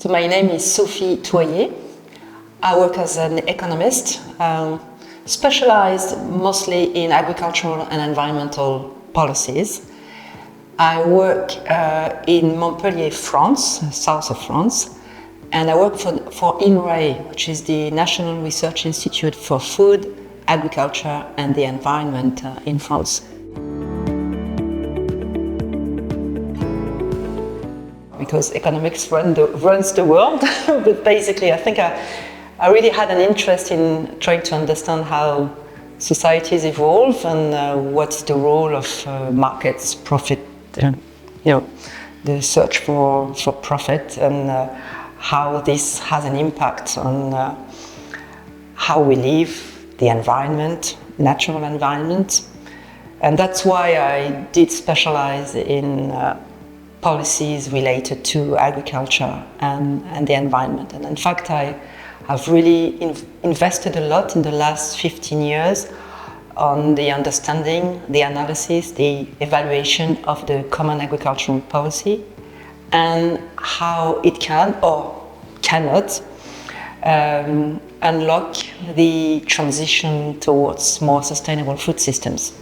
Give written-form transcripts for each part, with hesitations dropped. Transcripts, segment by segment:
So my name is Sophie Thoyer. I work as an economist, specialized mostly in agricultural and environmental policies. I work in Montpellier, France, south of France, and I work for INRAE, which is the National Research Institute for Food, Agriculture and the Environment in France. Because economics runs the world, but basically I think I really had an interest in trying to understand how societies evolve and what's the role of markets, profit, the search for profit, and how this has an impact on how we live, the environment, natural environment. And that's why I did specialize in policies related to agriculture and the environment. And in fact, I have really invested a lot in the last 15 years on the understanding, the analysis, the evaluation of the common agricultural policy and how it can or cannot unlock the transition towards more sustainable food systems.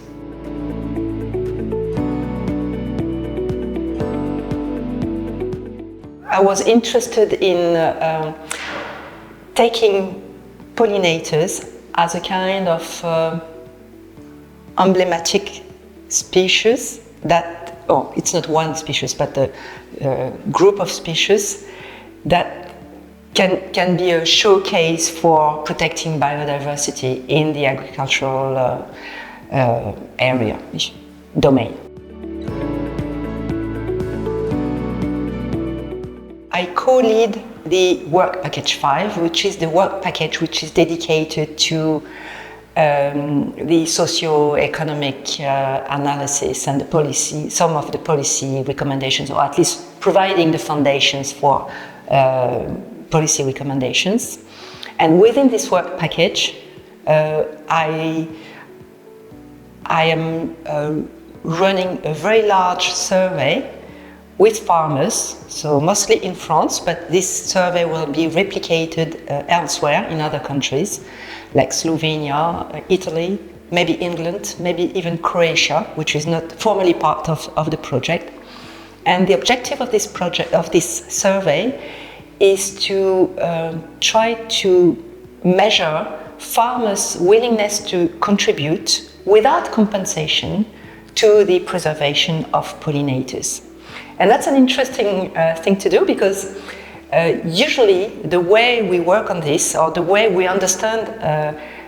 I was interested in taking pollinators as a kind of emblematic species that, it's not one species, but a group of species that can be a showcase for protecting biodiversity in the agricultural domain. I co-lead the Work Package 5, which is the work package which is dedicated to the socio-economic analysis and the policy, some of the policy recommendations, or at least providing the foundations for policy recommendations. And within this work package, I am running a very large survey with farmers, so mostly in France, but this survey will be replicated elsewhere in other countries, like Slovenia, Italy, maybe England, maybe even Croatia, which is not formally part of the project. And the objective of this project, of this survey, is to try to measure farmers' willingness to contribute without compensation to the preservation of pollinators. And that's an interesting thing to do because usually the way we work on this, or the way we understand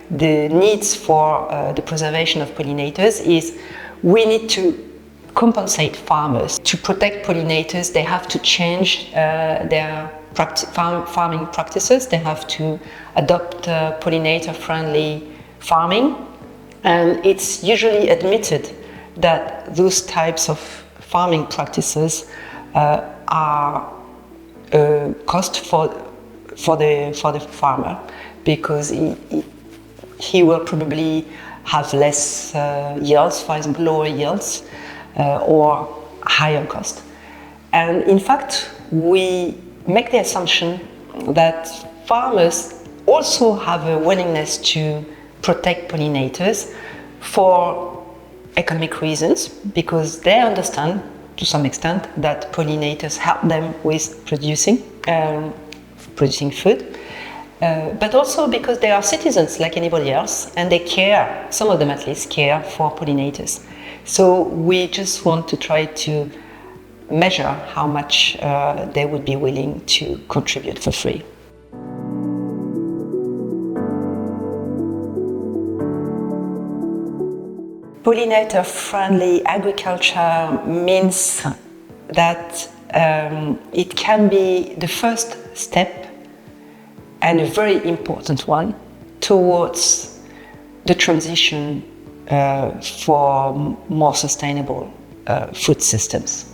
the needs for the preservation of pollinators, is we need to compensate farmers. To protect pollinators, they have to change their farming practices. They have to adopt pollinator-friendly farming. And it's usually admitted that those types of farming practices are a cost for the farmer, because he will probably have less yields, for example, lower yields or higher cost. And in fact, we make the assumption that farmers also have a willingness to protect pollinators for economic reasons, because they understand to some extent that pollinators help them with producing food, but also because they are citizens like anybody else, and they care, some of them at least, care for pollinators. So we just want to try to measure how much they would be willing to contribute for free. Pollinator-friendly agriculture means that it can be the first step, and a very important one, towards the transition for more sustainable food systems.